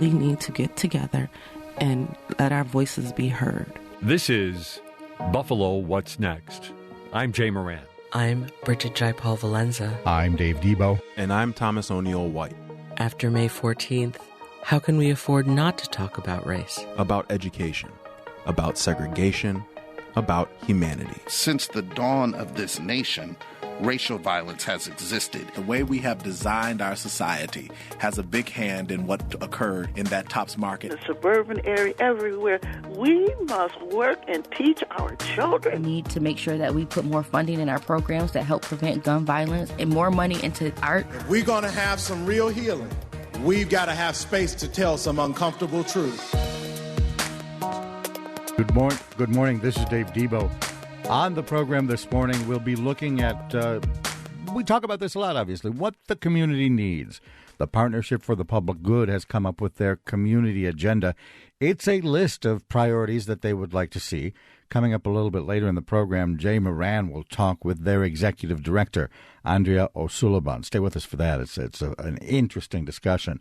desperately need to get together and let our voices be heard. This is Buffalo What's Next. I'm Jay Moran. I'm Bridget Jaipal Valenza. I'm Dave Debo. And I'm Thomas O'Neill White. After May 14th, how can we afford not to talk about race? About education, about segregation, about humanity. Since the dawn of this nation, racial violence has existed. The way we have designed our society has a big hand in what occurred in that Tops Market. The suburban area, everywhere. We must work and teach our children. We need to make sure that we put more funding in our programs that help prevent gun violence and more money into art. If we're going to have some real healing, we've got to have space to tell some uncomfortable truth. Good morning. This is Dave Debo. On the program this morning, we'll be looking at, we talk about this a lot, obviously, what the community needs. The Partnership for the Public Good has come up with their community agenda. It's a list of priorities that they would like to see. Coming up a little bit later in the program, Jay Moran will talk with their executive director, Andrea Ó Súilleabháin. Stay with us for that. It's an interesting discussion.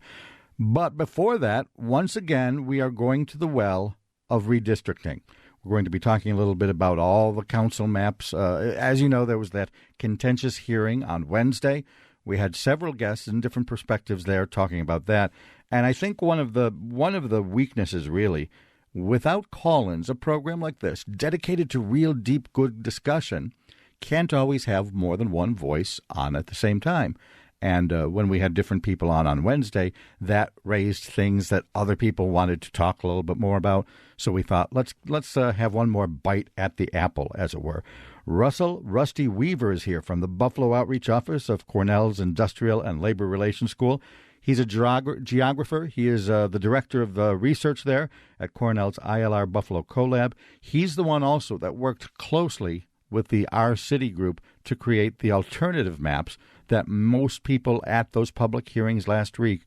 But before that, once again, we are going to the well of redistricting. We're going to be talking a little bit about all the council maps. As you know, there was that contentious hearing on Wednesday. We had several guests in different perspectives there talking about that. And I think one of the weaknesses, really, without call-ins, a program like this, dedicated to real deep, good discussion, can't always have more than one voice on at the same time. And when we had different people on Wednesday, that raised things that other people wanted to talk a little bit more about. So we thought, let's have one more bite at the apple, as it were. Rusty Weaver is here from the Buffalo Outreach Office of Cornell's Industrial and Labor Relations School. He's a geographer. He is the director of research there at Cornell's ILR Buffalo CoLab. He's the one also that worked closely with the Our City group to create the alternative maps that most people at those public hearings last week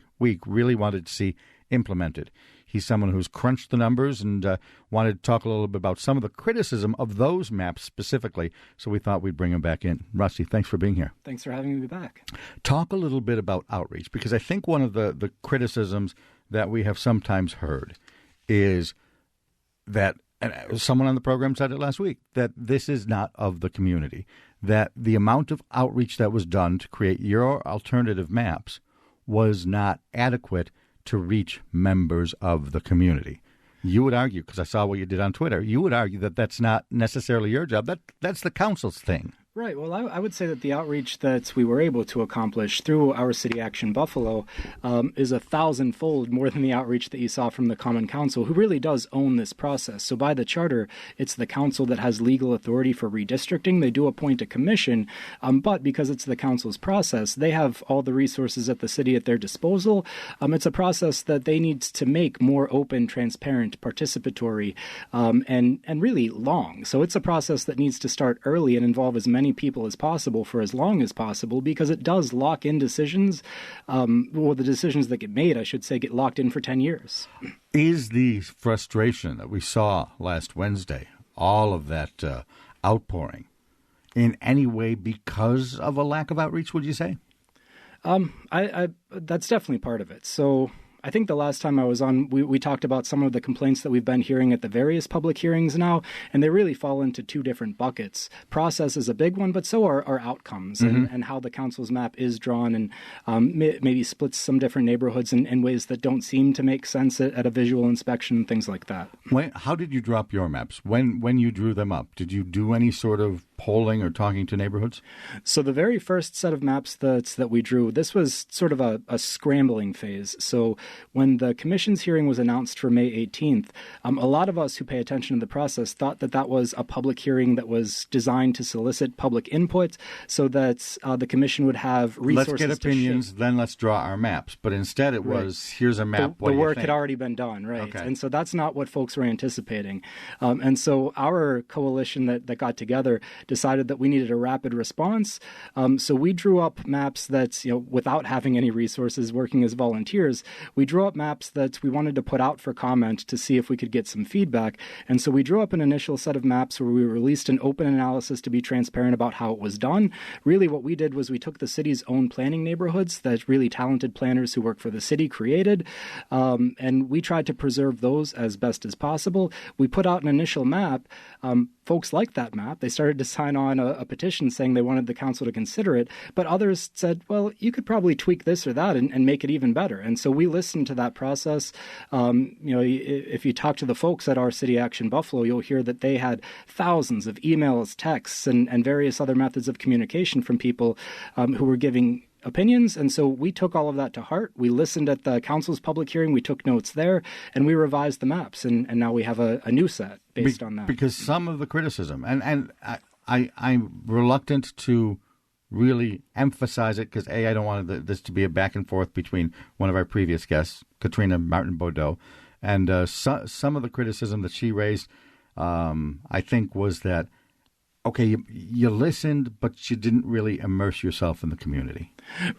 really wanted to see implemented. He's someone who's crunched the numbers and wanted to talk a little bit about some of the criticism of those maps specifically, so we thought we'd bring him back in. Rusty, thanks for being here. Thanks for having me back. Talk a little bit about outreach, because I think one of the criticisms that we have sometimes heard is that, and someone on the program said it last week, that this is not of the community, that the amount of outreach that was done to create your alternative maps was not adequate to reach members of the community. You would argue, because I saw what you did on Twitter, you would argue that that's not necessarily your job. That's the council's thing. Right. Well, I would say that the outreach that we were able to accomplish through Our City Action Buffalo is 1,000-fold more than the outreach that you saw from the Common Council, who really does own this process. So by the charter, it's the council that has legal authority for redistricting. They do appoint a commission, but because it's the council's process, they have all the resources at the city at their disposal. It's a process that they need to make more open, transparent, participatory, and really long. So it's a process that needs to start early and involve as many people as possible for as long as possible, because it does lock in decisions, or the decisions that get made, I should say, get locked in for 10 years. Is the frustration that we saw last Wednesday, all of that outpouring, in any way because of a lack of outreach, would you say? That's definitely part of it. So I think the last time I was on, we talked about some of the complaints that we've been hearing at the various public hearings now, and they really fall into two different buckets. Process is a big one, but so are outcomes, and how the council's map is drawn, and maybe splits some different neighborhoods in ways that don't seem to make sense at a visual inspection and things like that. How did you drop your maps? When you drew them up, did you do any sort of polling or talking to neighborhoods? So the very first set of maps that we drew, this was sort of a scrambling phase. So when the commission's hearing was announced for May 18th, a lot of us who pay attention to the process thought that was a public hearing that was designed to solicit public input so that the commission would have resources. Let's get opinions, then let's draw our maps. But instead it was, here's a map, the work had already been done, right? Okay. And so that's not what folks were anticipating. And so our coalition that got together decided that we needed a rapid response. So we drew up maps that, without having any resources, working as volunteers, we drew up maps that we wanted to put out for comment to see if we could get some feedback. And so we drew up an initial set of maps where we released an open analysis to be transparent about how it was done. Really what we did was we took the city's own planning neighborhoods that really talented planners who work for the city created, and we tried to preserve those as best as possible. We put out an initial map. Folks liked that map. They started to sign on a petition saying they wanted the council to consider it, but others said, well, you could probably tweak this or that and make it even better. And so we listened to that process. If you talk to the folks at our City Action Buffalo, you'll hear that they had thousands of emails, texts, and various other methods of communication from people who were giving opinions. And so we took all of that to heart. We listened at the council's public hearing. We took notes there, and we revised the maps. And now we have a new set based on that. Because some of the criticism, and I'm reluctant to really emphasize it because, I don't want this to be a back and forth between one of our previous guests, Katrina Martin-Bodeau, and some of the criticism that she raised, I think, was that, okay, you listened, but you didn't really immerse yourself in the community.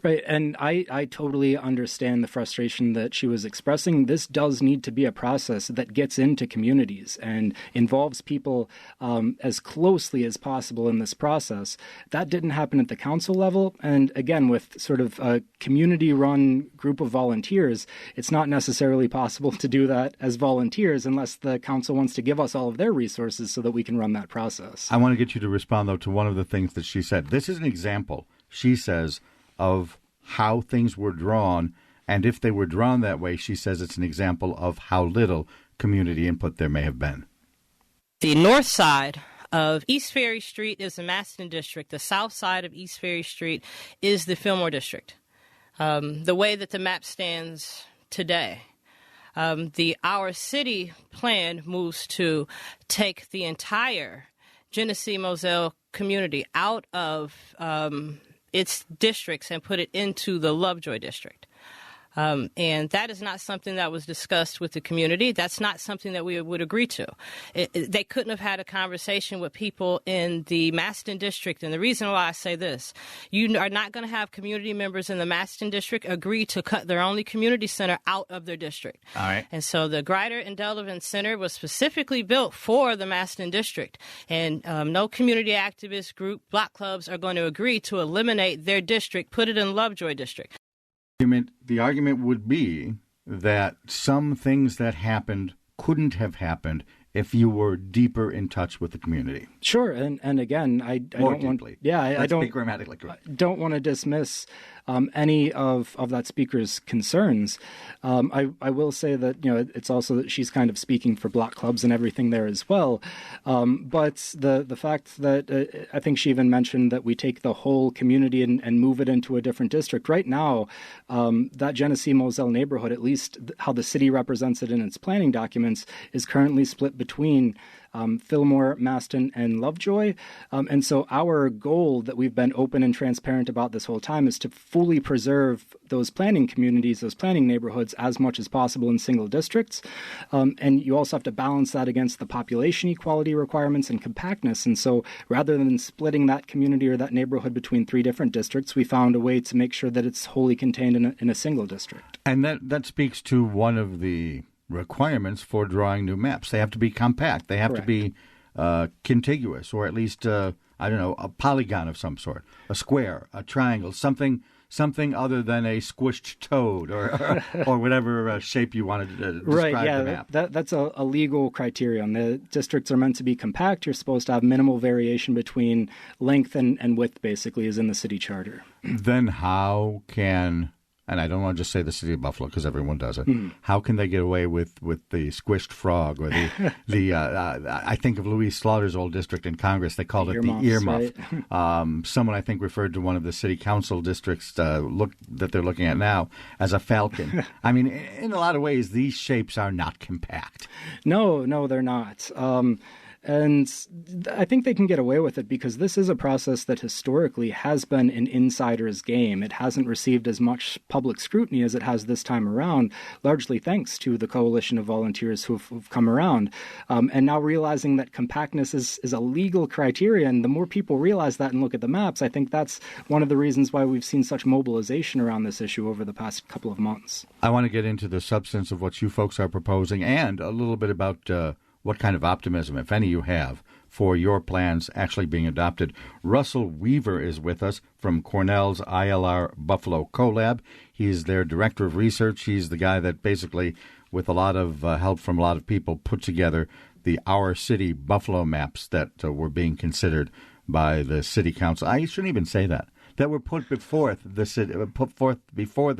Right. And I totally understand the frustration that she was expressing. This does need to be a process that gets into communities and involves people as closely as possible in this process. That didn't happen at the council level. And again, with sort of a community-run group of volunteers, it's not necessarily possible to do that as volunteers unless the council wants to give us all of their resources so that we can run that process. I want to get you to respond, though, to one of the things that she said. This is an example, she says, of how things were drawn, and if they were drawn that way, she says it's an example of how little community input there may have been. The north side of East Ferry Street is the Maston District. The south side of East Ferry Street is the Fillmore District. The way that the map stands today, our city plan moves to take the entire Genesee Moselle community out of its districts and put it into the Lovejoy district. And that is not something that was discussed with the community. That's not something that we would agree to. They couldn't have had a conversation with people in the Maston district. And the reason why I say this, you are not going to have community members in the Maston district agree to cut their only community center out of their district. All right. And so the Grider and Delavan Center was specifically built for the Maston district. And no community activist group, block clubs are going to agree to eliminate their district, put it in Lovejoy district. The argument would be that some things that happened couldn't have happened if you were deeper in touch with the community. Sure, and again, I More don't deeply. want. Yeah, I don't be grammatically correct. Don't want to dismiss any of that speaker's concerns. I will say that it's also that she's kind of speaking for block clubs and everything there as well. But the fact that I think she even mentioned that we take the whole community and move it into a different district. Right now, that Genesee Moselle neighborhood, at least how the city represents it in its planning documents, is currently split between Fillmore, Maston, and Lovejoy. And so our goal that we've been open and transparent about this whole time is to fully preserve those planning communities, those planning neighborhoods as much as possible in single districts. And you also have to balance that against the population equality requirements and compactness. And so rather than splitting that community or that neighborhood between three different districts, we found a way to make sure that it's wholly contained in a single district. And that speaks to one of the requirements for drawing new maps. They have to be compact. They have Correct. to be contiguous, or at least, a polygon of some sort, a square, a triangle, something other than a squished toad or whatever shape you wanted to describe the map. That's a legal criterion. The districts are meant to be compact. You're supposed to have minimal variation between length and width, basically, as in the city charter. Then how can... And I don't want to just say the city of Buffalo because everyone does it. Mm-hmm. How can they get away with the squished frog or the I think of Louise Slaughter's old district in Congress. They called it the earmuff. Right? Someone I think referred to one of the city council districts that they're looking at now as a falcon. I mean, in a lot of ways, these shapes are not compact. No, they're not. And I think they can get away with it because this is a process that historically has been an insider's game. It hasn't received as much public scrutiny as it has this time around, largely thanks to the coalition of volunteers who've come around. And now realizing that compactness is a legal criterion, the more people realize that and look at the maps, I think that's one of the reasons why we've seen such mobilization around this issue over the past couple of months. I want to get into the substance of what you folks are proposing and a little bit about what kind of optimism, if any, you have for your plans actually being adopted. Russell Weaver is with us from Cornell's IRL Buffalo Collab. He's their director of research. He's the guy that basically, with a lot of help from a lot of people, put together the Our City Buffalo maps that were being considered by the city council. I shouldn't even say that were put before the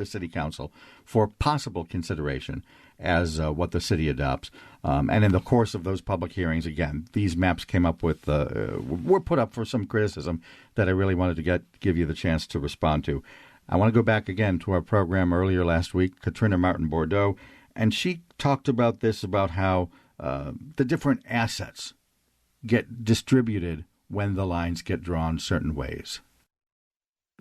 city council for possible consideration as what the city adopts. And in the course of those public hearings, again, these maps came up with were put up for some criticism that I really wanted to give you the chance to respond to. I want to go back again to our program earlier last week, Katrina Martin Bordeaux, and she talked about this, about how the different assets get distributed when the lines get drawn certain ways.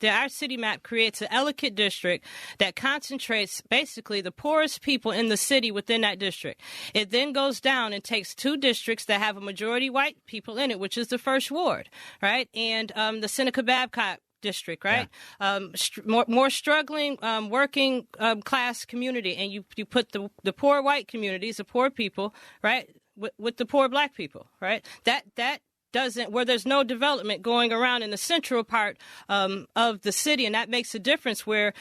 Our city map creates an elegant district that concentrates basically the poorest people in the city within that district. It then goes down and takes two districts that have a majority white people in it, which is the First Ward, right? And the Seneca Babcock district, right? Yeah. More struggling working class community, and you put the poor white communities, the poor people, right, with the poor black people, right? That doesn't, where there's no development going around in the central part of the city, and that makes a difference where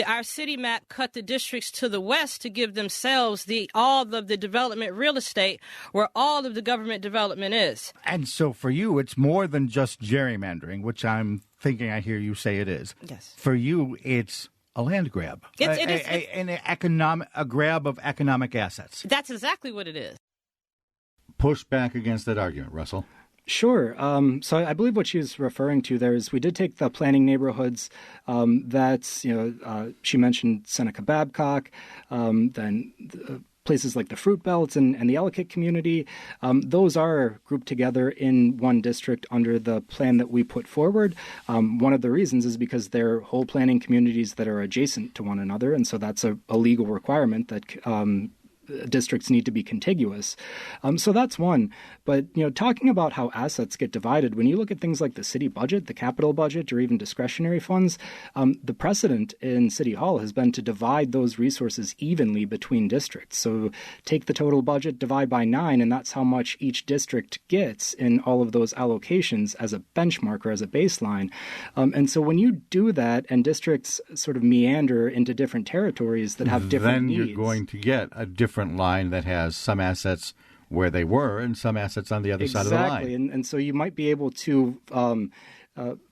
our city map cut the districts to the west to give themselves all of the development real estate where all of the government development is. And so for you, it's more than just gerrymandering, which I'm thinking I hear you say it is. Yes. For you, it's a land grab, a grab of economic assets. That's exactly what it is. Push back against that argument, Russell. Sure. So I believe what she's referring to there is we did take the planning neighborhoods she mentioned Seneca Babcock, then places like the Fruit Belts and the Ellicott community. Those are grouped together in one district under the plan that we put forward. One of the reasons is because they're whole planning communities that are adjacent to one another, and so that's a legal requirement that districts need to be contiguous. So that's one. But, talking about how assets get divided, when you look at things like the city budget, the capital budget, or even discretionary funds, the precedent in City Hall has been to divide those resources evenly between districts. So take the total budget, divide by 9, and that's how much each district gets in all of those allocations as a benchmark or as a baseline. And so when you do that and districts sort of meander into different territories that have different needs, then you're going to get a different line that has some assets where they were and some assets on the other side of the line. Exactly, and so you might be able to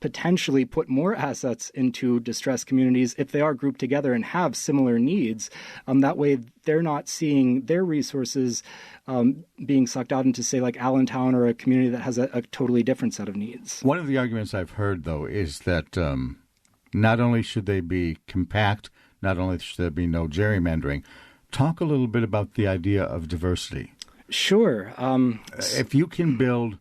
potentially put more assets into distressed communities if they are grouped together and have similar needs. That way they're not seeing their resources being sucked out into, say, like Allentown or a community that has a totally different set of needs. One of the arguments I've heard, though, is that not only should they be compact, not only should there be no gerrymandering. Talk a little bit about the idea of diversity. Sure. If you can build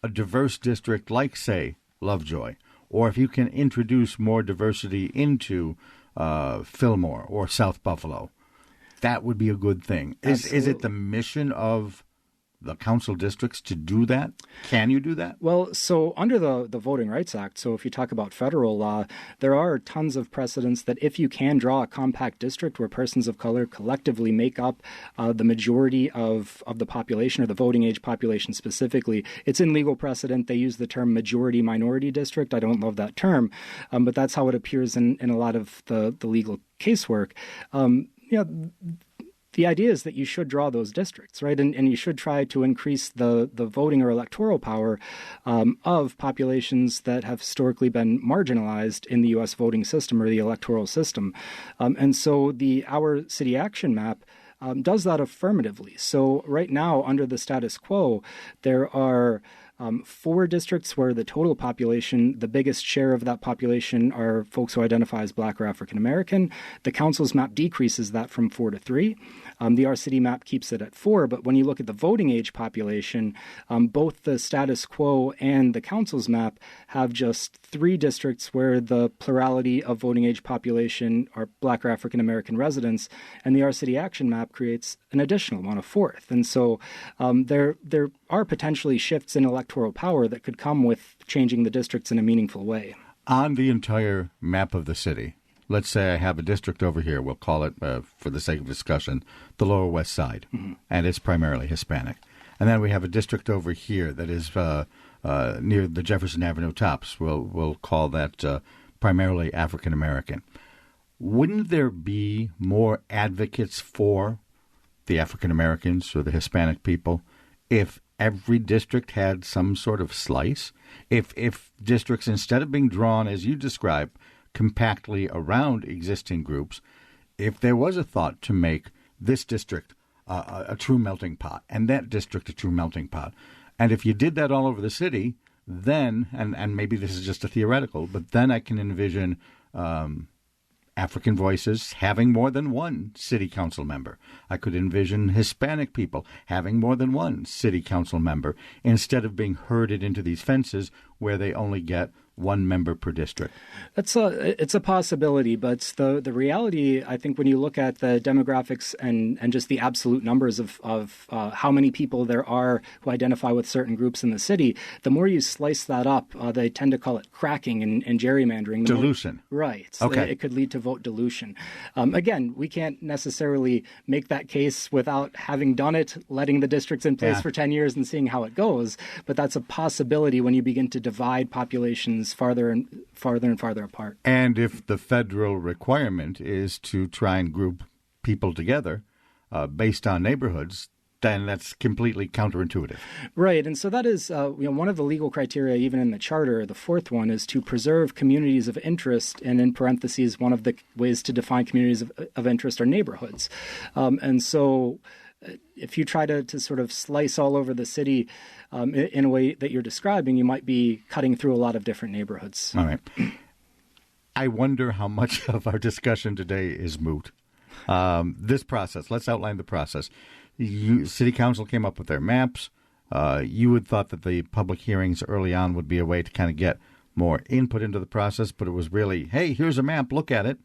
a diverse district like, say, Lovejoy, or if you can introduce more diversity into Fillmore or South Buffalo, that would be a good thing. Is it the mission of the council districts to do that? Can you do that? Well, so under the Voting Rights Act, so if you talk about federal law, there are tons of precedents that if you can draw a compact district where persons of color collectively make up the majority of the population, or the voting age population specifically, it's in legal precedent. They use the term majority-minority district. I don't love that term, but that's how it appears in a lot of the legal casework. The idea is that you should draw those districts, right? And you should try to increase the voting or electoral power of populations that have historically been marginalized in the U.S. voting system or the electoral system. And so the Our City Action Map does that affirmatively. So right now, under the status quo, there are 4 districts where the total population, the biggest share of that population are folks who identify as Black or African American. The council's map decreases that from 4 to 3. The R-City map keeps it at 4, but when you look at the voting age population, both the status quo and the council's map have just 3 districts where the plurality of voting age population are Black or African American residents, and the R-City Action map creates an additional one, a 4th. And so there are potentially shifts in electoral power that could come with changing the districts in a meaningful way. On the entire map of the city, let's say I have a district over here, we'll call it, for the sake of discussion, the Lower West Side, and it's primarily Hispanic. And then we have a district over here that is near the Jefferson Avenue tops. We'll call that primarily African American. Wouldn't there be more advocates for the African Americans or the Hispanic people if every district had some sort of slice? If districts, instead of being drawn, as you describe, compactly around existing groups, if there was a thought to make this district a true melting pot and that district a true melting pot, and if you did that all over the city, then, and maybe this is just a theoretical, but then I can envision African voices having more than one city council member. I could envision Hispanic people having more than one city council member instead of being herded into these fences where they only get one member per district. It's a possibility, but the reality, I think, when you look at the demographics and just the absolute numbers of how many people there are who identify with certain groups in the city, the more you slice that up, they tend to call it cracking and gerrymandering. Dilution. Right. Okay. It could lead to vote dilution. Again, we can't necessarily make that case without having done it, letting the districts in place for 10 years and seeing how it goes. But that's a possibility when you begin to divide populations farther and farther apart. And if the federal requirement is to try and group people together based on neighborhoods, then that's completely counterintuitive. Right. And so that is one of the legal criteria, even in the charter. The 4th one is to preserve communities of interest. And in parentheses, one of the ways to define communities of interest are neighborhoods. And so if you try to sort of slice all over the city in a way that you're describing, you might be cutting through a lot of different neighborhoods. All right. I wonder how much of our discussion today is moot. This process, let's outline the process. City Council came up with their maps. You had thought that the public hearings early on would be a way to kind of get more input into the process, but it was really, hey, here's a map, look at it,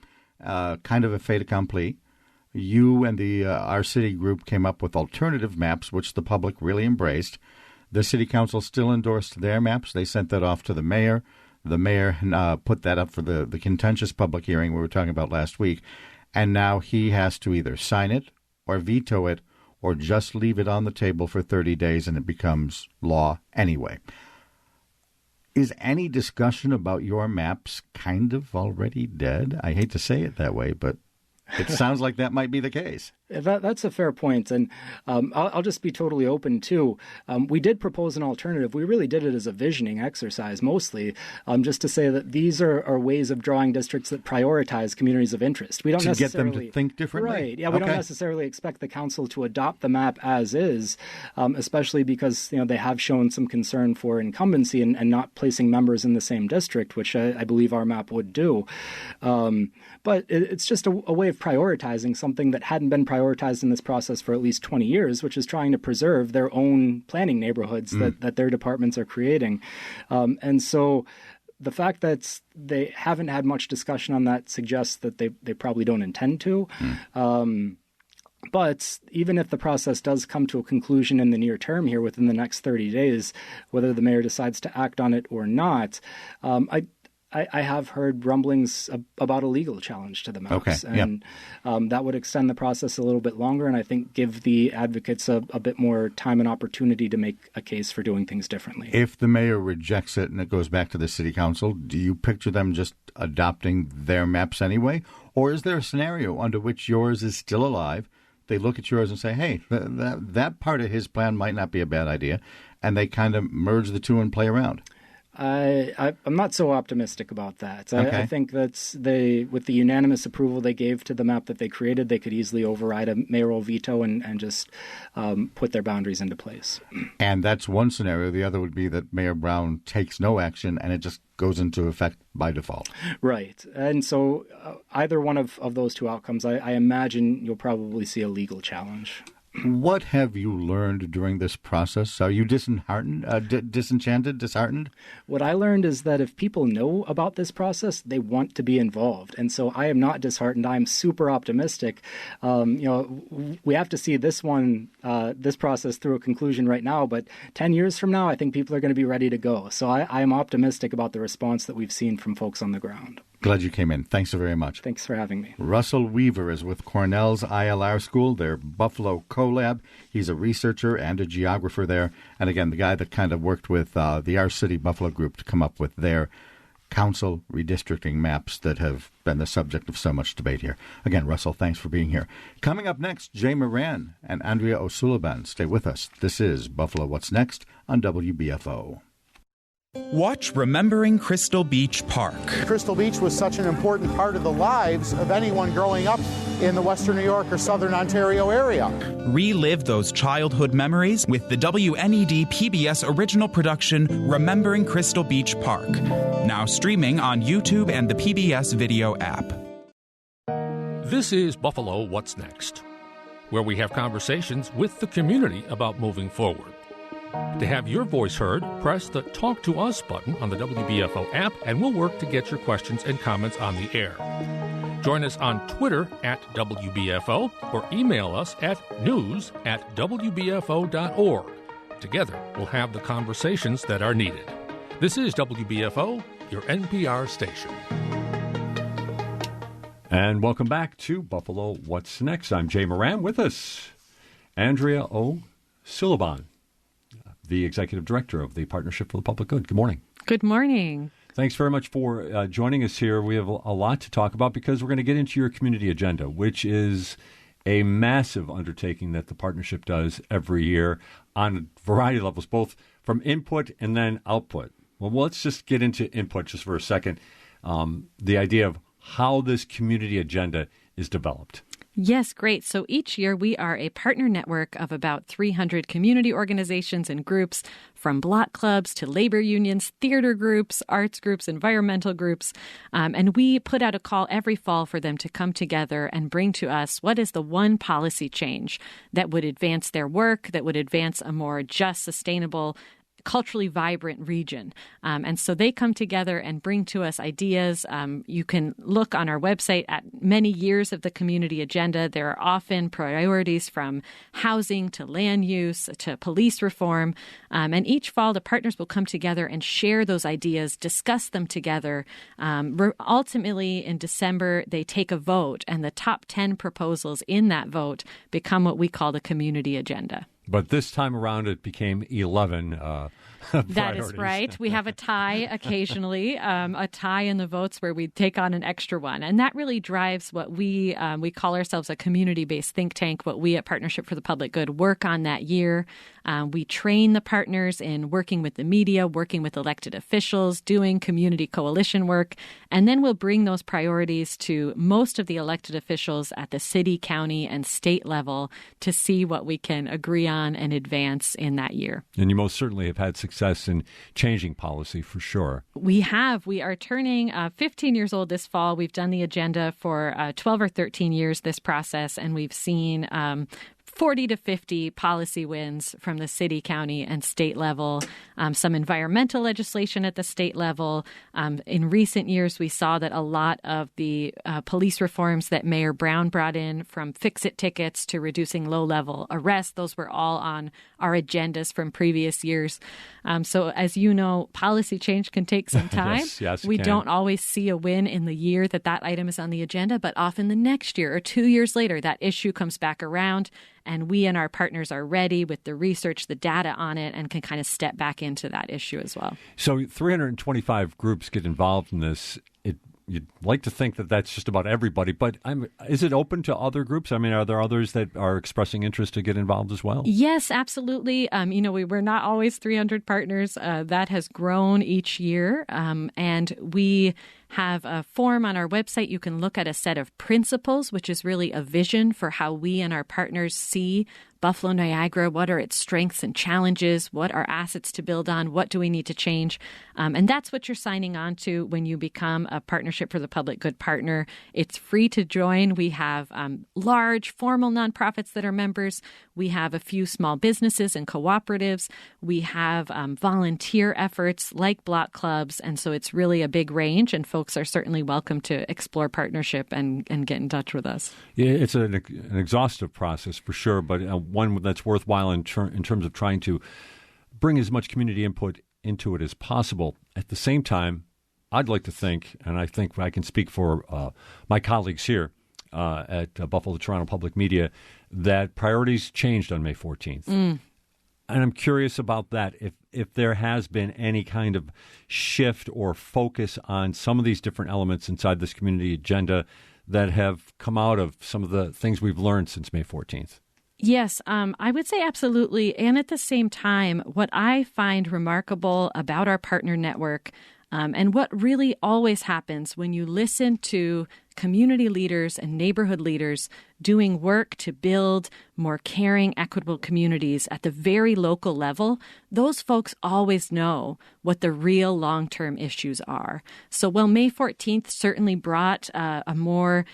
kind of a fait accompli. You and our city group came up with alternative maps, which the public really embraced. The City Council still endorsed their maps. They sent that off to the mayor. The mayor put that up for the contentious public hearing we were talking about last week. And now he has to either sign it or veto it or just leave it on the table for 30 days and it becomes law anyway. Is any discussion about your maps kind of already dead? I hate to say it that way, but it sounds like that might be the case. That's a fair point. And I'll just be totally open, too. We did propose an alternative. We really did it as a visioning exercise, mostly, just to say that these are ways of drawing districts that prioritize communities of interest. We don't necessarily get them to think differently? Right. Yeah, we don't necessarily expect the council to adopt the map as is, especially because they have shown some concern for incumbency and not placing members in the same district, which I believe our map would do. But it's just a way of prioritizing something that hadn't been prioritized in this process for at least 20 years, which is trying to preserve their own planning neighborhoods that their departments are creating. And so the fact that they haven't had much discussion on that suggests that they probably don't intend to. But even if the process does come to a conclusion in the near term here within the next 30 days, whether the mayor decides to act on it or not, I have heard rumblings about a legal challenge to the maps, and that would extend the process a little bit longer and I think give the advocates a bit more time and opportunity to make a case for doing things differently. If the mayor rejects it and it goes back to the city council, do you picture them just adopting their maps anyway? Or is there a scenario under which yours is still alive? They look at yours and say, hey, that part of his plan might not be a bad idea, and they kind of merge the two and play around. I'm not so optimistic about that. Okay. I think with the unanimous approval they gave to the map that they created, they could easily override a mayoral veto and just put their boundaries into place. And that's one scenario. The other would be that Mayor Brown takes no action and it just goes into effect by default. Right. And so either one of those two outcomes, I imagine you'll probably see a legal challenge. What have you learned during this process? Are you disenchanted, disheartened? What I learned is that if people know about this process, they want to be involved. And so I am not disheartened. I'm super optimistic. We have to see this process through a conclusion right now. But 10 years from now, I think people are going to be ready to go. So I am optimistic about the response that we've seen from folks on the ground. Glad you came in. Thanks so very much. Thanks for having me. Russell Weaver is with Cornell's IRL school, their Buffalo Co-Lab. He's a researcher and a geographer there. And again, the guy that kind of worked with the Our City Buffalo group to come up with their council redistricting maps that have been the subject of so much debate here. Again, Russell, thanks for being here. Coming up next, Jay Moran and Andrea Ó Súilleabháin. Stay with us. This is Buffalo What's Next on WBFO. Watch Remembering Crystal Beach Park. Crystal Beach was such an important part of the lives of anyone growing up in the Western New York or Southern Ontario area. Relive those childhood memories with the WNED PBS original production Remembering Crystal Beach Park. Now streaming on YouTube and the PBS video app. This is Buffalo What's Next, where we have conversations with the community about moving forward. To have your voice heard, press the Talk to Us button on the WBFO app, and we'll work to get your questions and comments on the air. Join us on Twitter at WBFO or email us at news@wbfo.org. Together, we'll have the conversations that are needed. This is WBFO, your NPR station. And welcome back to Buffalo What's Next. I'm Jay Moran. With us, Andrea Ó Súilleabháin, the Executive Director of the Partnership for the Public Good. Good morning. Good morning. Thanks very much for joining us here. We have a lot to talk about because we're going to get into your community agenda, which is a massive undertaking that the partnership does every year on a variety of levels, both from input and then output. Well, let's just get into input just for a second. The idea of how this community agenda is developed. Yes, great. So each year we are a partner network of about 300 community organizations and groups, from block clubs to labor unions, theater groups, arts groups, environmental groups. And we put out a call every fall for them to come together and bring to us what is the one policy change that would advance their work, that would advance a more just, sustainable, culturally vibrant region. And so they come together and bring to us ideas. You can look on our website at many years of the community agenda. There are often priorities from housing to land use to police reform. And each fall, the partners will come together and share those ideas, discuss them together. Ultimately, in December, they take a vote, and the top 10 proposals in that vote become what we call the community agenda. But this time around, it became 11 That is right. We have a tie occasionally, a tie in the votes where we take on an extra one. And that really drives what we call ourselves a community-based think tank, what we at Partnership for the Public Good work on that year. We train the partners in working with the media, working with elected officials, doing community coalition work. And then we'll bring those priorities to most of the elected officials at the city, county, and state level to see what we can agree on and advance in that year. And you most certainly have had success in changing policy for sure. We have. We are turning 15 years old this fall. We've done the agenda for 12 or 13 years, this process, and we've seen 40 to 50 policy wins from the city, county, and state level, some environmental legislation at the state level. In recent years, we saw that a lot of the police reforms that Mayor Brown brought in, from fix-it tickets to reducing low-level arrests, those were all on our agendas from previous years. So as you know, policy change can take some time. Yes, we don't always see a win in the year that item is on the agenda, but often the next year or 2 years later, that issue comes back around, and we and our partners are ready with the research, the data on it, and can kind of step back into that issue as well. So 325 groups get involved in this. you'd like to think that that's just about everybody, but is it open to other groups? I mean, are there others that are expressing interest to get involved as well? Yes, absolutely. We're not always 300 partners. That has grown each year. And we have a form on our website. You can look at a set of principles, which is really a vision for how we and our partners see Buffalo Niagara. What are its strengths and challenges? What are assets to build on? What do we need to change? And that's what you're signing on to when you become a Partnership for the Public Good partner. It's free to join. We have large formal nonprofits that are members. We have a few small businesses and cooperatives. We have volunteer efforts like block clubs. And so it's really a big range, and folks are certainly welcome to explore partnership and get in touch with us. Yeah, it's an exhaustive process for sure, but one that's worthwhile in terms of trying to bring as much community input into it as possible. At the same time, I'd like to think, and I think I can speak for my colleagues here at Buffalo Toronto Public Media, that priorities changed on May 14th. And I'm curious about that, if there has been any kind of shift or focus on some of these different elements inside this community agenda that have come out of some of the things we've learned since May 14th. Yes, I would say absolutely. And at the same time, what I find remarkable about our partner network, and what really always happens when you listen to community leaders and neighborhood leaders doing work to build more caring, equitable communities at the very local level, those folks always know what the real long-term issues are. So while May 14th certainly brought a more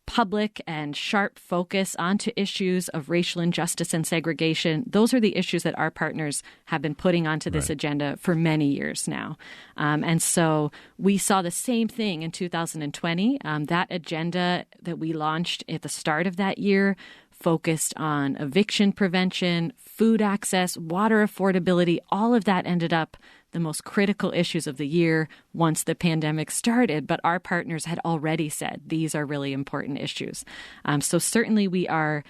public and sharp focus onto issues of racial injustice and segregation, those are the issues that our partners have been putting onto this agenda for many years now. And so we saw the same thing in 2020. That agenda that we launched at the start of that year focused on eviction prevention, food access, water affordability. All of that ended up the most critical issues of the year once the pandemic started, but our partners had already said these are really important issues. So certainly we are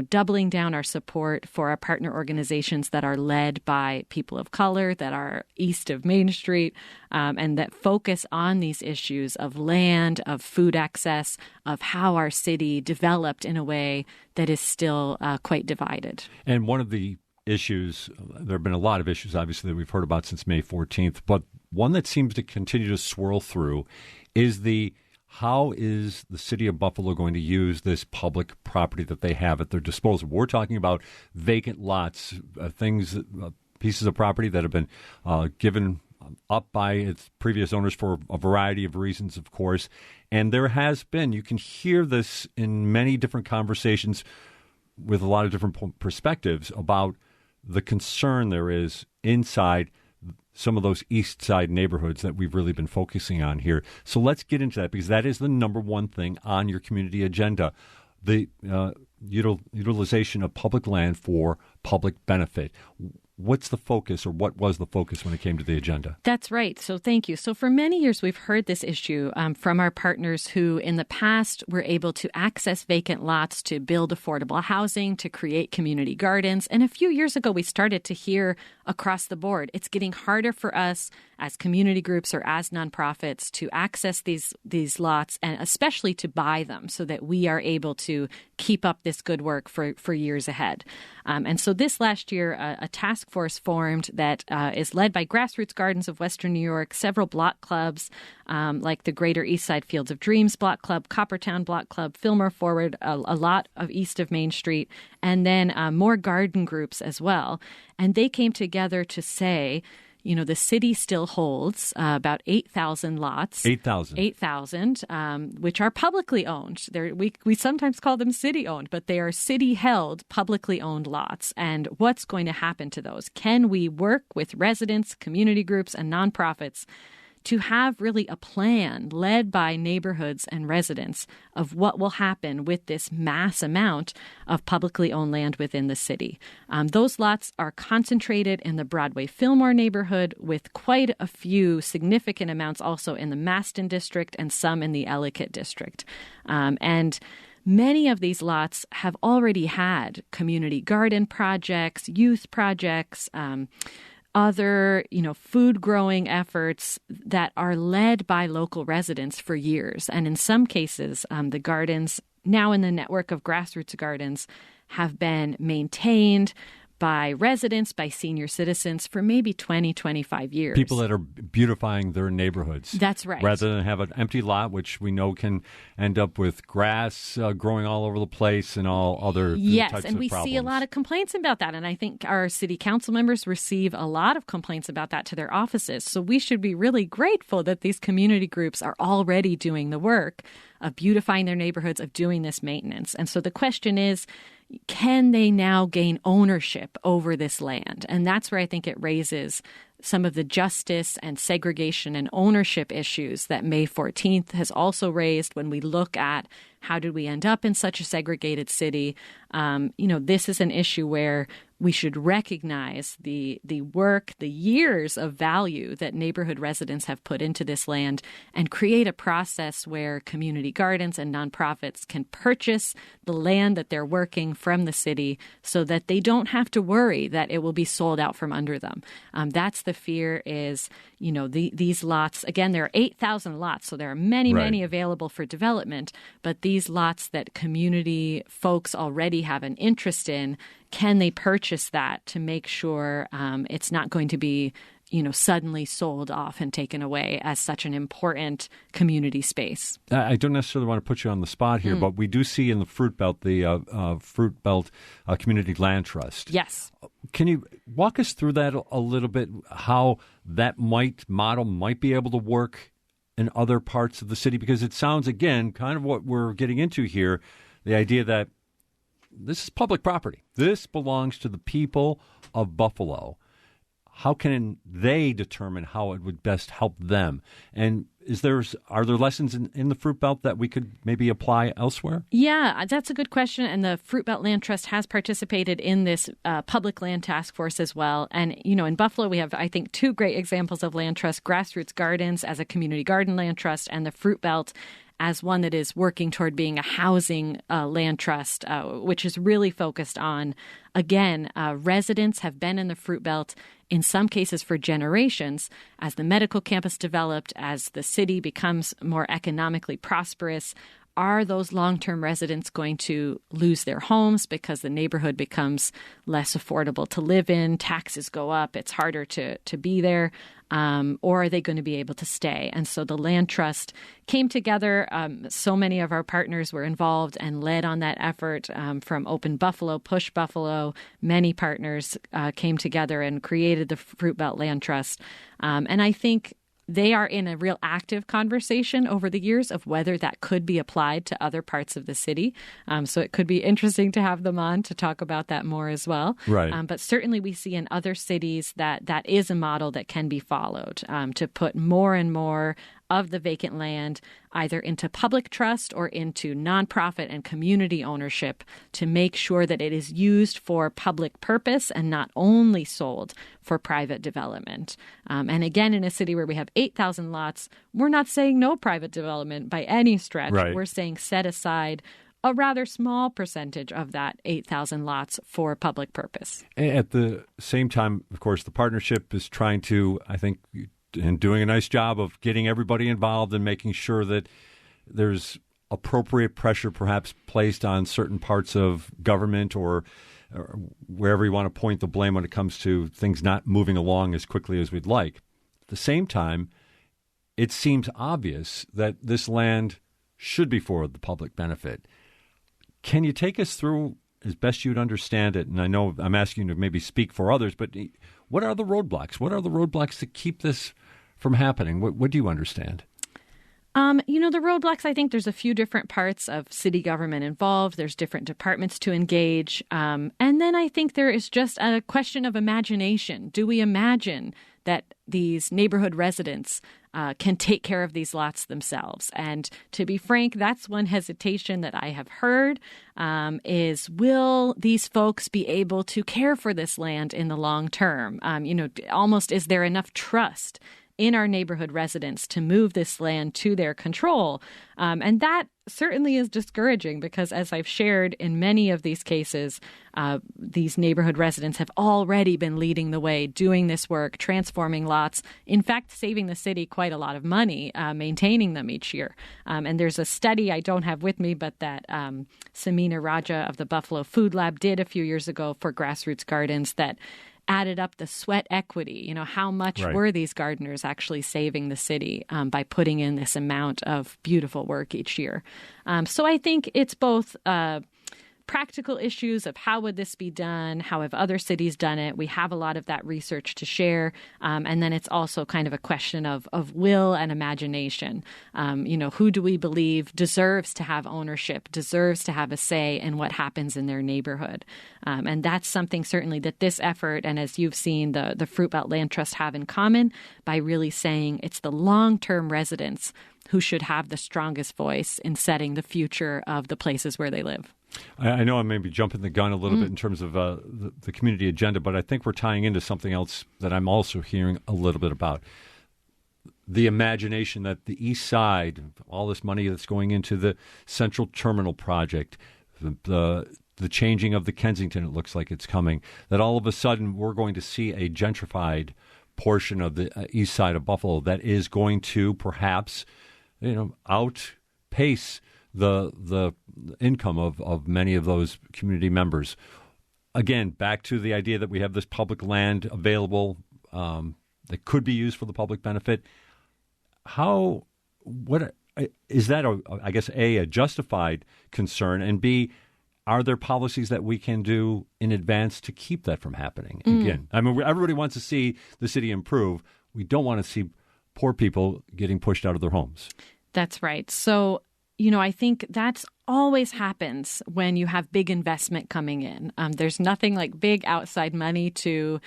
doubling down our support for our partner organizations that are led by people of color, that are east of Main Street, and that focus on these issues of land, of food access, of how our city developed in a way that is still quite divided. And one of the issues, there have been a lot of issues, obviously, that we've heard about since May 14th, but one that seems to continue to swirl through is how is the city of Buffalo going to use this public property that they have at their disposal? We're talking about vacant lots, pieces of property that have been given up by its previous owners for a variety of reasons, of course. And there has been, you can hear this in many different conversations with a lot of different perspectives about the concern there is inside some of those east side neighborhoods that we've really been focusing on here. So let's get into that, because that is the number one thing on your community agenda, the utilization of public land for public benefit. What's the focus, or what was the focus when it came to the agenda? That's right. So thank you. So for many years, we've heard this issue from our partners who in the past were able to access vacant lots to build affordable housing, to create community gardens. And a few years ago, we started to hear across the board, it's getting harder for us as community groups or as nonprofits to access these lots, and especially to buy them so that we are able to keep up this good work for years ahead. And so this last year, a task force formed that is led by Grassroots Gardens of Western New York, several block clubs like the Greater East Side Fields of Dreams Block Club, Coppertown Block Club, Fillmore Forward, a lot of east of Main Street, and then more garden groups as well. And they came together to say, the city still holds about 8,000 lots. 8,000, which are publicly owned. We sometimes call them city-owned, but they are city-held, publicly owned lots. And what's going to happen to those? Can we work with residents, community groups, and nonprofits to have really a plan led by neighborhoods and residents of what will happen with this mass amount of publicly owned land within the city? Those lots are concentrated in the Broadway-Fillmore neighborhood, with quite a few significant amounts also in the Maston district and some in the Ellicott district. And many of these lots have already had community garden projects, youth projects, other, food growing efforts that are led by local residents for years. And in some cases, the gardens, now in the network of grassroots gardens, have been maintained by residents, by senior citizens for maybe 20, 25 years. People that are beautifying their neighborhoods. That's right. Rather than have an empty lot, which we know can end up with grass growing all over the place and all other types of problems. Yes, and we see a lot of complaints about that. And I think our city council members receive a lot of complaints about that to their offices. So we should be really grateful that these community groups are already doing the work of beautifying their neighborhoods, of doing this maintenance. And so the question is, can they now gain ownership over this land? And that's where I think it raises some of the justice and segregation and ownership issues that May 14th has also raised when we look at how did we end up in such a segregated city. This is an issue where we should recognize the work, the years of value that neighborhood residents have put into this land and create a process where community gardens and nonprofits can purchase the land that they're working from the city so that they don't have to worry that it will be sold out from under them. That's the fear is, these lots, again, there are 8,000 lots, so there are many available for development, but these lots that community folks already have an interest in, can they purchase that to make sure it's not going to be, suddenly sold off and taken away as such an important community space? I don't necessarily want to put you on the spot here, but we do see in the Fruit Belt, the Fruit Belt Community Land Trust. Yes. Can you walk us through that a little bit, how that model might be able to work in other parts of the city? Because it sounds, again, kind of what we're getting into here, the idea that this is public property. This belongs to the people of Buffalo. How can they determine how it would best help them? And are there lessons in the Fruit Belt that we could maybe apply elsewhere? Yeah, that's a good question. And the Fruit Belt Land Trust has participated in this public land task force as well. And, in Buffalo, we have, I think, two great examples of land trust: Grassroots Gardens as a community garden land trust, and the Fruit Belt as one that is working toward being a housing land trust, which is really focused on, again, residents have been in the Fruit Belt in some cases for generations. As the medical campus developed, as the city becomes more economically prosperous, are those long-term residents going to lose their homes because the neighborhood becomes less affordable to live in, taxes go up, it's harder to be there? Or are they going to be able to stay? And so the Land Trust came together. So many of our partners were involved and led on that effort, from Open Buffalo, Push Buffalo. Many partners came together and created the Fruit Belt Land Trust. And I think they are in a real active conversation over the years of whether that could be applied to other parts of the city. So it could be interesting to have them on to talk about that more as well. Right. But certainly we see in other cities that is a model that can be followed, to put more and more of the vacant land either into public trust or into nonprofit and community ownership to make sure that it is used for public purpose and not only sold for private development. And again, in a city where we have 8,000 lots, we're not saying no private development by any stretch. Right. We're saying set aside a rather small percentage of that 8,000 lots for public purpose. At the same time, of course, the partnership is trying to, I think, and doing a nice job of getting everybody involved and making sure that there's appropriate pressure perhaps placed on certain parts of government or wherever you want to point the blame when it comes to things not moving along as quickly as we'd like. At the same time, it seems obvious that this land should be for the public benefit. Can you take us through, as best you'd understand it, and I know I'm asking you to maybe speak for others, but what are the roadblocks? What are the roadblocks to keep this from happening? What do you understand? The roadblocks, I think there's a few different parts of city government involved. There's different departments to engage. And then I think there is just a question of imagination. Do we imagine that these neighborhood residents can take care of these lots themselves? And to be frank, that's one hesitation that I have heard, is will these folks be able to care for this land in the long term? Almost is there enough trust in our neighborhood residents to move this land to their control? And that certainly is discouraging because, as I've shared in many of these cases, these neighborhood residents have already been leading the way, doing this work, transforming lots, in fact, saving the city quite a lot of money, maintaining them each year. And there's a study I don't have with me, but that Samina Raja of the Buffalo Food Lab did a few years ago for Grassroots Gardens that added up the sweat equity. How much were these gardeners actually saving the city by putting in this amount of beautiful work each year? So I think it's both practical issues of how would this be done, how have other cities done it. We have a lot of that research to share. And then it's also kind of a question of will and imagination. Who do we believe deserves to have ownership, deserves to have a say in what happens in their neighborhood? And that's something certainly that this effort, and as you've seen, the Fruit Belt Land Trust have in common by really saying it's the long-term residents who should have the strongest voice in setting the future of the places where they live. I know I may be jumping the gun a little bit in terms of the community agenda, but I think we're tying into something else that I'm also hearing a little bit about. The imagination that the East Side, all this money that's going into the Central Terminal project, the changing of the Kensington, it looks like it's coming, that all of a sudden we're going to see a gentrified portion of the East Side of Buffalo that is going to perhaps, outpace the income of many of those community members. Again, back to the idea that we have this public land available that could be used for the public benefit. What is that? I guess a justified concern, and B, are there policies that we can do in advance to keep that from happening again? I mean, everybody wants to see the city improve. We don't want to see poor people getting pushed out of their homes. That's right. So, I think that's always happens when you have big investment coming in. There's nothing like big outside money to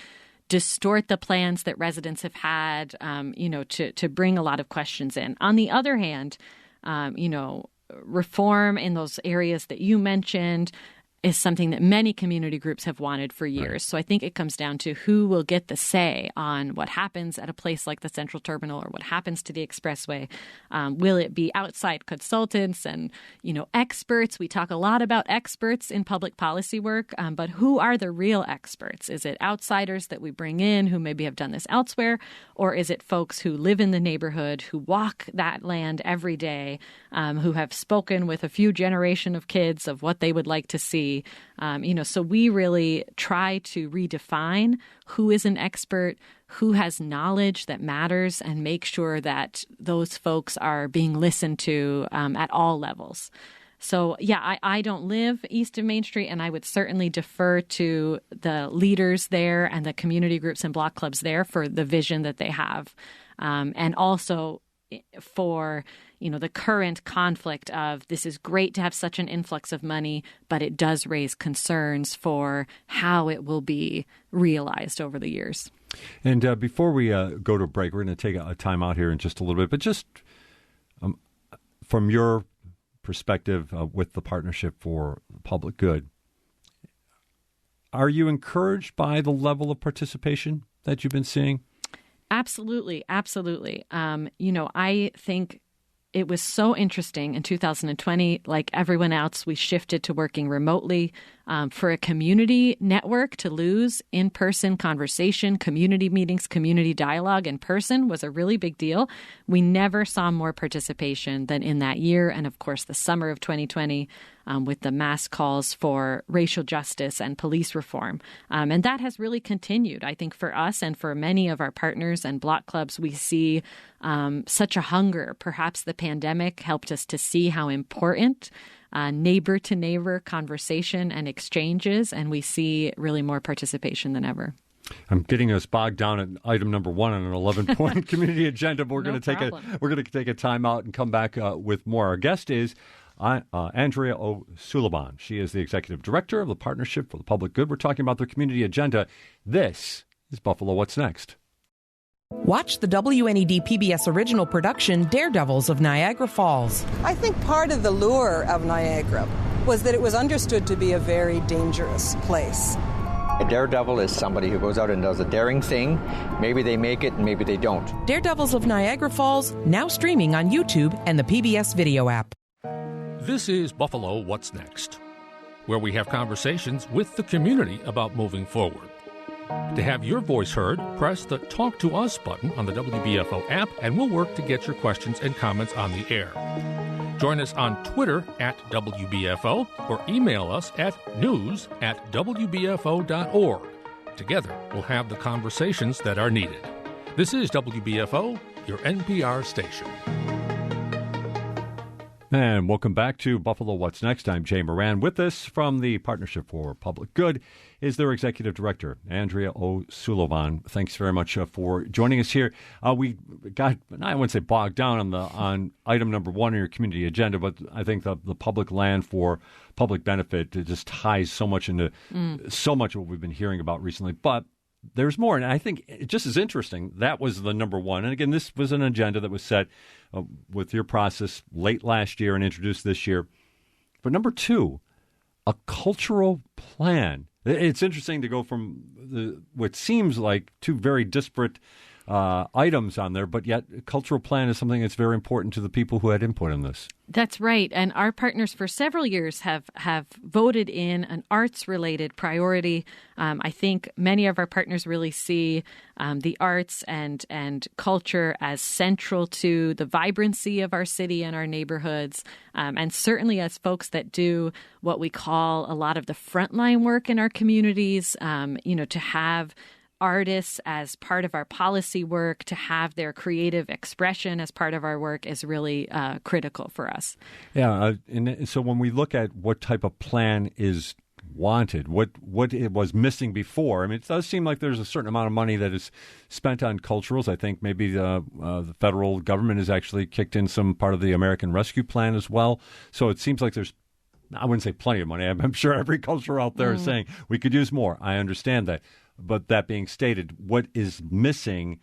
distort the plans that residents have had, to bring a lot of questions in. On the other hand, reform in those areas that you mentioned is something that many community groups have wanted for years. Right. So I think it comes down to who will get the say on what happens at a place like the Central Terminal or what happens to the Expressway. Will it be outside consultants and, experts? We talk a lot about experts in public policy work, but who are the real experts? Is it outsiders that we bring in who maybe have done this elsewhere? Or is it folks who live in the neighborhood, who walk that land every day, who have spoken with a few generation of kids of what they would like to see? So we really try to redefine who is an expert, who has knowledge that matters, and make sure that those folks are being listened to at all levels. So, I don't live east of Main Street, and I would certainly defer to the leaders there and the community groups and block clubs there for the vision that they have. And also for the current conflict of this is great to have such an influx of money, but it does raise concerns for how it will be realized over the years. And before we go to a break, we're going to take a time out here in just a little bit, but just from your perspective with the Partnership for Public Good, are you encouraged by the level of participation that you've been seeing? Absolutely. I think it was so interesting in 2020. Like everyone else, we shifted to working remotely. For a community network to lose in-person conversation, community meetings, community dialogue in person was a really big deal. We never saw more participation than in that year. And of course, the summer of 2020 with the mass calls for racial justice and police reform. And that has really continued. I think for us and for many of our partners and block clubs, we see such a hunger. Perhaps the pandemic helped us to see how important neighbor-to-neighbor conversation and exchanges, and we see really more participation than ever. I'm getting us bogged down at item number 1 on an 11-point community agenda. But we're going to take a time out and come back with more. Our guest is Andrea Ó Súilleabháin. She is the executive director of the Partnership for the Public Good. We're talking about their community agenda. This is Buffalo What's Next. Watch the WNED PBS original production, Daredevils of Niagara Falls. I think part of the lure of Niagara was that it was understood to be a very dangerous place. A daredevil is somebody who goes out and does a daring thing. Maybe they make it, maybe they don't. Daredevils of Niagara Falls, now streaming on YouTube and the PBS video app. This is Buffalo What's Next, where we have conversations with the community about moving forward. To have your voice heard, press the Talk to Us button on the WBFO app, and we'll work to get your questions and comments on the air. Join us on Twitter at WBFO or email us at news@wbfo.org. Together, we'll have the conversations that are needed. This is WBFO, your NPR station. And welcome back to Buffalo What's Next. I'm Jay Moran. With us from the Partnership for Public Good is their Executive Director, Andrea Ó Súilleabháin. Thanks very much for joining us here. We got, I wouldn't say bogged down on item number one on your community agenda, but I think the public land for public benefit, it just ties so much into so much of what we've been hearing about recently. But there's more, and I think it just as interesting, that was the number one. And again, this was an agenda that was set with your process late last year and introduced this year. But number two, a cultural plan. It's interesting to go from what seems like two very disparate items on there, but yet a cultural plan is something that's very important to the people who had input in this. That's right. And our partners for several years have voted in an arts-related priority. I think many of our partners really see the arts and culture as central to the vibrancy of our city and our neighborhoods. And certainly as folks that do what we call a lot of the frontline work in our communities, to have artists as part of our policy work, to have their creative expression as part of our work is really critical for us. Yeah, and so when we look at what type of plan is wanted, what it was missing before, I mean, it does seem like there's a certain amount of money that is spent on culturals. I think maybe the federal government has actually kicked in some part of the American Rescue Plan as well. So it seems like there's, I wouldn't say plenty of money. I'm sure every culture out there is saying we could use more. I understand that. But that being stated, what is missing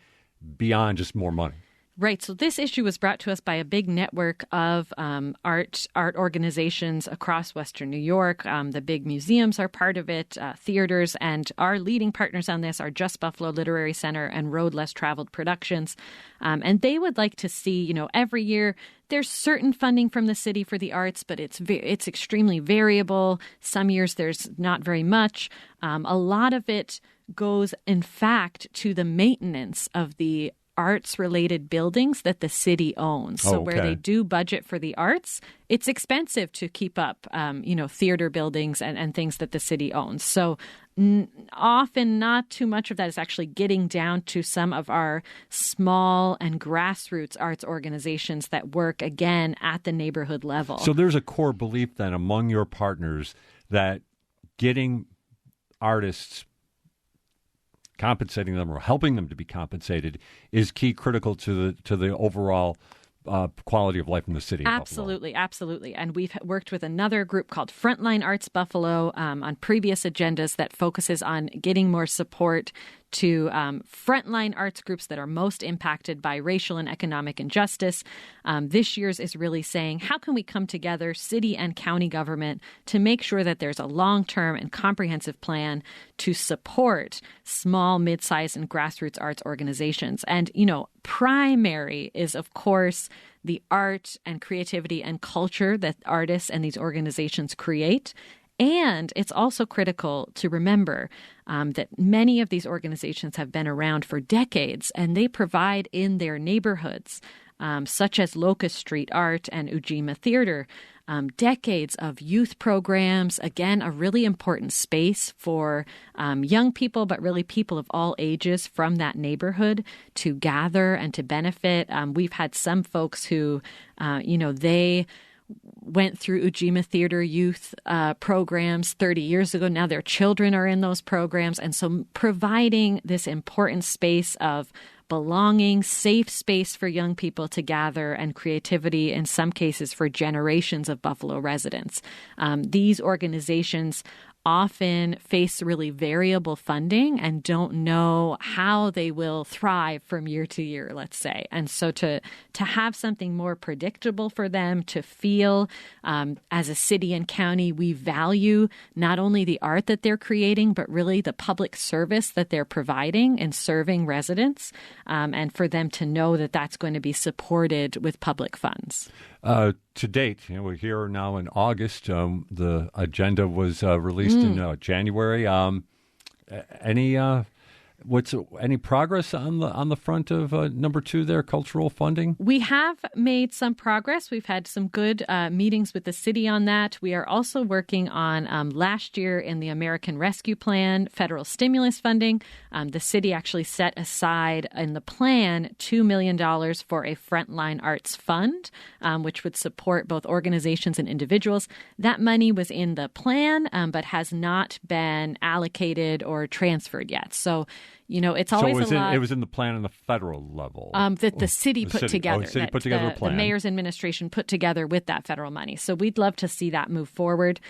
beyond just more money? Right. So this issue was brought to us by a big network of art organizations across Western New York. The big museums are part of it, theaters, and our leading partners on this are Just Buffalo Literary Center and Road Less Traveled Productions. And they would like to see, every year there's certain funding from the city for the arts, but it's extremely variable. Some years there's not very much. A lot of it goes, in fact, to the maintenance of the arts-related buildings that the city owns. So where they do budget for the arts, it's expensive to keep up, theater buildings and things that the city owns. So often not too much of that is actually getting down to some of our small and grassroots arts organizations that work, again, at the neighborhood level. So there's a core belief then among your partners that getting artists, compensating them or helping them to be compensated is critical to the overall quality of life in the city. Absolutely, absolutely. And we've worked with another group called Frontline Arts Buffalo on previous agendas that focuses on getting more support to frontline arts groups that are most impacted by racial and economic injustice. This year's is really saying, how can we come together, city and county government, to make sure that there's a long-term and comprehensive plan to support small, mid-sized, and grassroots arts organizations. And, primary is, of course, the art and creativity and culture that artists and these organizations create. And it's also critical to remember that many of these organizations have been around for decades, and they provide in their neighborhoods, such as Locust Street Art and Ujima Theater, decades of youth programs, again, a really important space for young people, but really people of all ages from that neighborhood to gather and to benefit. We've had some folks who, they went through Ujima Theater youth programs 30 years ago. Now their children are in those programs. And so providing this important space of belonging, safe space for young people to gather, and creativity, in some cases, for generations of Buffalo residents. These organizations often face really variable funding and don't know how they will thrive from year to year, let's say. And so to have something more predictable for them to feel, as a city and county, we value not only the art that they're creating, but really the public service that they're providing and serving residents, and for them to know that that's going to be supported with public funds. To date, we're here now in August. The agenda was released in January. Any progress on the front of number 2 there, cultural funding? We have made some progress. We've had some good meetings with the city on that. We are also working on last year in the American Rescue Plan, federal stimulus funding. The city actually set aside in the plan $2 million for a frontline arts fund, which would support both organizations and individuals. That money was in the plan, but has not been allocated or transferred yet. So, it's always a lot. It was in the plan on the federal level. That the city put together. The city put together a plan. The mayor's administration put together with that federal money. So we'd love to see that move forward.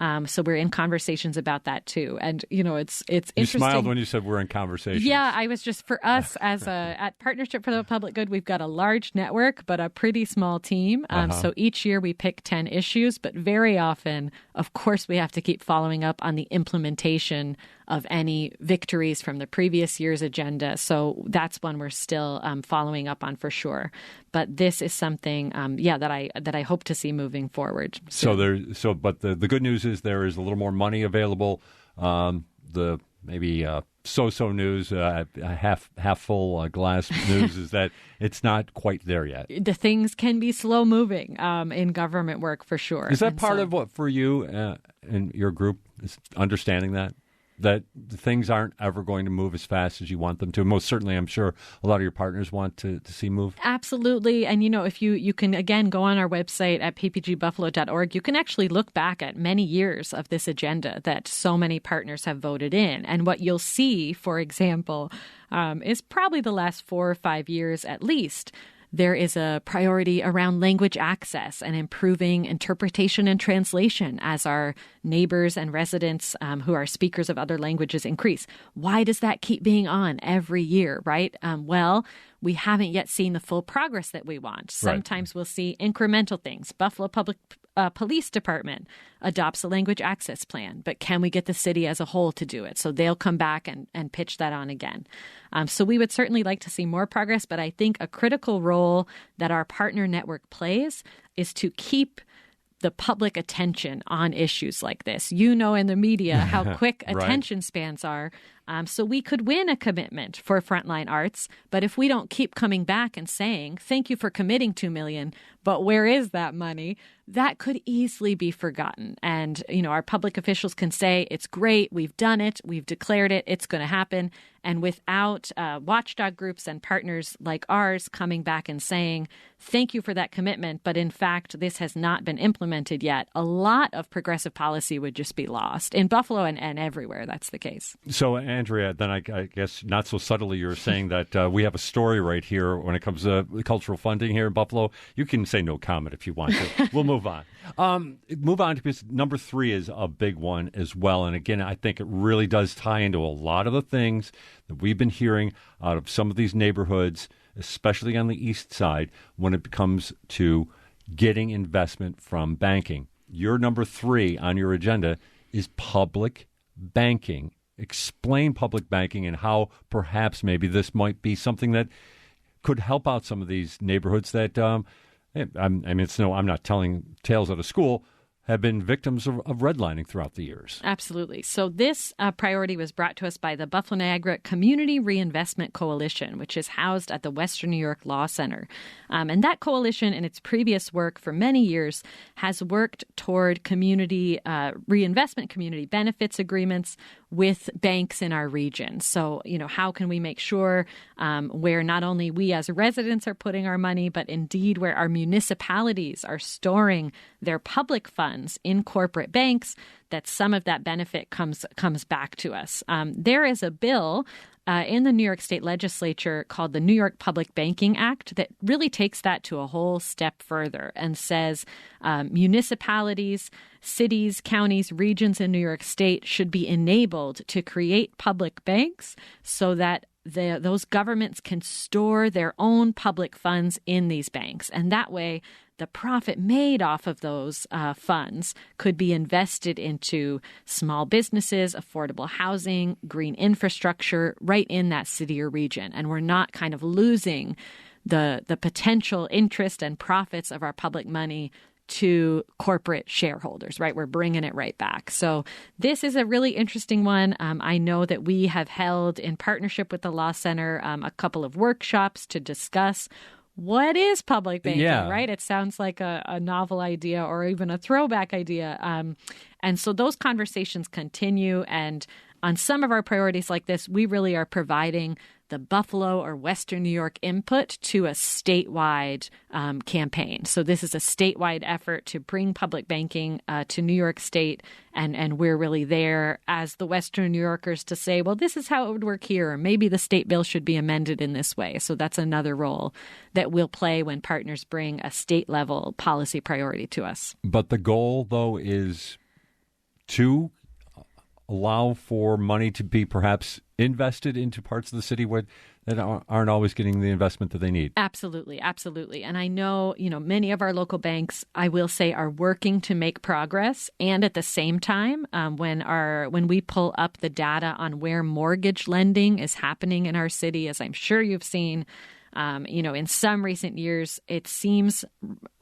So we're in conversations about that too. And, it's interesting. You smiled when you said we're in conversations. Yeah, I was just, for us at Partnership for the Public Good, we've got a large network, but a pretty small team. So each year we pick 10 issues, but very often, of course, we have to keep following up on the implementation of any victories from the previous year's agenda. So that's one we're still following up on for sure. But this is something, that I hope to see moving forward. But the good news is there is a little more money available. The maybe so-so news, half full glass news is that it's not quite there yet. The things can be slow moving in government work for sure. Is that part of what for you and your group is understanding that things aren't ever going to move as fast as you want them to? Most certainly, I'm sure a lot of your partners want to see move. Absolutely. And, if you can, again, go on our website at ppgbuffalo.org, you can actually look back at many years of this agenda that so many partners have voted in. And what you'll see, for example, is probably the last 4 or 5 years at least, there is a priority around language access and improving interpretation and translation as our neighbors and residents who are speakers of other languages increase. Why does that keep being on every year, right? Well, we haven't yet seen the full progress that we want. Sometimes we'll see incremental things. Buffalo Public Police Department adopts a language access plan, but can we get the city as a whole to do it? So they'll come back and pitch that on again. So we would certainly like to see more progress, but I think a critical role that our partner network plays is to keep the public attention on issues like this. In the media how quick attention spans are. So we could win a commitment for frontline arts, but if we don't keep coming back and saying, thank you for committing $2 million, but where is that money? That could easily be forgotten. And, our public officials can say, it's great, we've done it, we've declared it, it's going to happen. And without watchdog groups and partners like ours coming back and saying, thank you for that commitment, but in fact, this has not been implemented yet, a lot of progressive policy would just be lost. In Buffalo and everywhere, that's the case. So, Andrea, then I guess not so subtly you're saying that we have a story right here when it comes to cultural funding here in Buffalo. You can say no comment if you want to. We'll move on. Move on to because number 3 is a big one as well. And again, I think it really does tie into a lot of the things that we've been hearing out of some of these neighborhoods, especially on the east side, when it comes to getting investment from banking. Your number 3 on your agenda is public banking. Explain public banking and how perhaps maybe this might be something that could help out some of these neighborhoods that, I'm not telling tales out of school, have been victims of redlining throughout the years. Absolutely. So this priority was brought to us by the Buffalo Niagara Community Reinvestment Coalition, which is housed at the Western New York Law Center. And that coalition, in its previous work for many years, has worked toward community reinvestment, community benefits agreements with banks in our region. So, how can we make sure where not only we as residents are putting our money, but indeed where our municipalities are storing their public funds in corporate banks, that some of that benefit comes back to us. There is a bill in the New York State Legislature called the New York Public Banking Act that really takes that to a whole step further and says municipalities, cities, counties, regions in New York State should be enabled to create public banks so that those governments can store their own public funds in these banks. And that way, the profit made off of those funds could be invested into small businesses, affordable housing, green infrastructure right in that city or region. And we're not kind of losing the potential interest and profits of our public money to corporate shareholders, right? We're bringing it right back. So this is a really interesting one. I know that we have held, in partnership with the Law Center, a couple of workshops to discuss what is public banking, right? It sounds like a novel idea or even a throwback idea. And so those conversations continue. And on some of our priorities like this, we really are providing the Buffalo or Western New York input to a statewide campaign. So this is a statewide effort to bring public banking to New York State. And we're really there as the Western New Yorkers to say, well, this is how it would work here. Or maybe the state bill should be amended in this way. So that's another role that we'll play when partners bring a state level policy priority to us. But the goal, though, is to allow for money to be perhaps invested into parts of the city that aren't always getting the investment that they need. Absolutely, absolutely. And I know, many of our local banks, I will say, are working to make progress. And at the same time, when we pull up the data on where mortgage lending is happening in our city, as I'm sure you've seen, in some recent years, it seems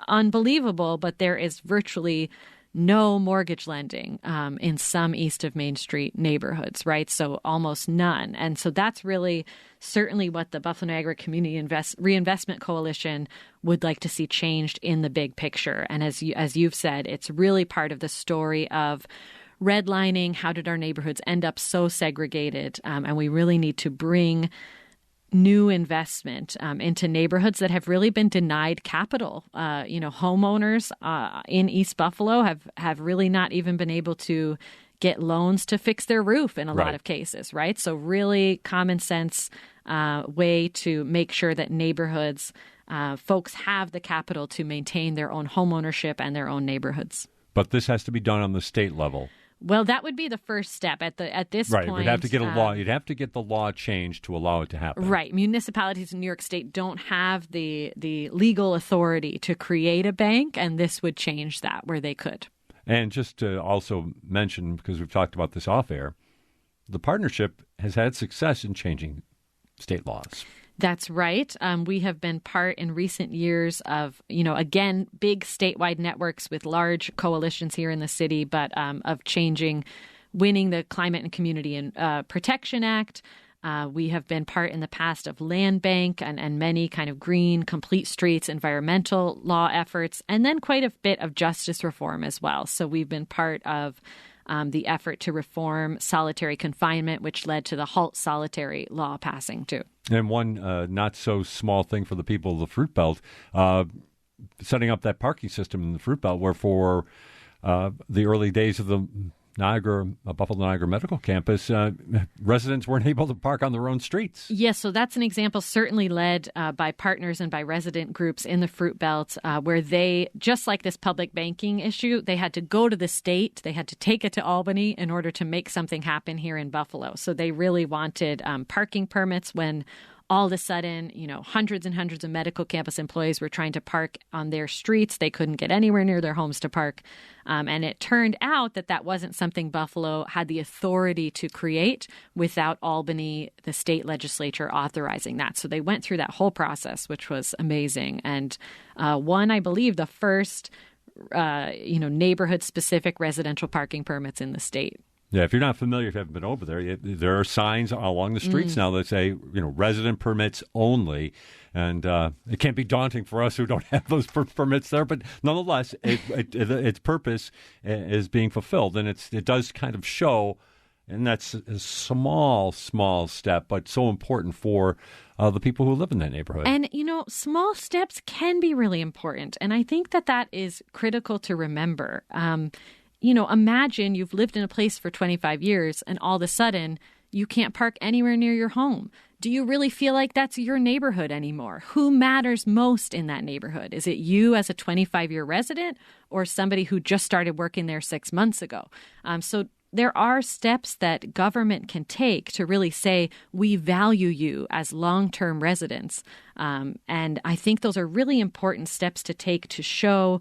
unbelievable, but there is virtually no mortgage lending in some east of Main Street neighborhoods, right? So almost none. And so that's really certainly what the Buffalo Niagara Community Reinvestment Coalition would like to see changed in the big picture. And as you've said, it's really part of the story of redlining. How did our neighborhoods end up so segregated? And we really need to bring new investment into neighborhoods that have really been denied capital. Homeowners in East Buffalo have really not even been able to get loans to fix their roof in a lot of cases, right? So really common sense way to make sure that neighborhoods, folks have the capital to maintain their own homeownership and their own neighborhoods. But this has to be done on the state level. Well, that would be the first step at this point. Right, we'd have to get a law. You'd have to get the law changed to allow it to happen. Right, municipalities in New York State don't have the legal authority to create a bank, and this would change that where they could. And just to also mention, because we've talked about this off air, the partnership has had success in changing state laws. That's right. We have been part in recent years of, again, big statewide networks with large coalitions here in the city, but of winning the Climate and Community and Protection Act. We have been part in the past of Land Bank and many kind of green, complete streets, environmental law efforts, and then quite a bit of justice reform as well. So we've been part of the effort to reform solitary confinement, which led to the Halt Solitary law passing, too. And one not so small thing for the people of the Fruit Belt, setting up that parking system in the Fruit Belt, where for the early days of the Buffalo Niagara Medical Campus, residents weren't able to park on their own streets. Yes, so that's an example certainly led by partners and by resident groups in the Fruit Belt, where they, just like this public banking issue, they had to go to the state, they had to take it to Albany in order to make something happen here in Buffalo. So they really wanted parking permits when all of a sudden, hundreds and hundreds of medical campus employees were trying to park on their streets. They couldn't get anywhere near their homes to park. And it turned out that wasn't something Buffalo had the authority to create without Albany, the state legislature, authorizing that. So they went through that whole process, which was amazing. And won, I believe, the first, neighborhood-specific residential parking permits in the state. Yeah, if you're not familiar, if you haven't been over there, there are signs along the streets now that say, resident permits only. And it can't be daunting for us who don't have those permits there. But nonetheless, its purpose is being fulfilled. And it does kind of show, and that's a small step, but so important for the people who live in that neighborhood. And, small steps can be really important. And I think that is critical to remember. Imagine you've lived in a place for 25 years and all of a sudden you can't park anywhere near your home. Do you really feel like that's your neighborhood anymore? Who matters most in that neighborhood? Is it you as a 25-year resident or somebody who just started working there 6 months ago? So there are steps that government can take to really say, we value you as long-term residents. And I think those are really important steps to take to show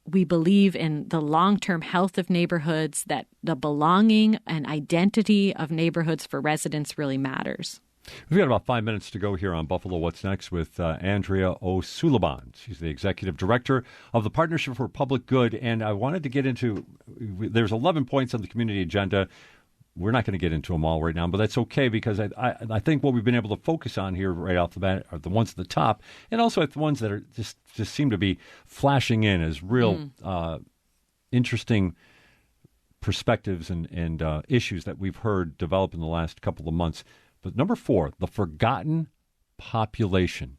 we believe in the long-term health of neighborhoods, that the belonging and identity of neighborhoods for residents really matters. We've got about 5 minutes to go here on Buffalo What's Next with Andrea Ó Súilleabháin. She's the executive director of the Partnership for Public Good. And I wanted to get into, there's 11 points on the community agenda. We're not going to get into them all right now, but that's okay because I think what we've been able to focus on here right off the bat are the ones at the top, and also at the ones that are just seem to be flashing in as real interesting perspectives and issues that we've heard develop in the last couple of months. But number 4, the forgotten population.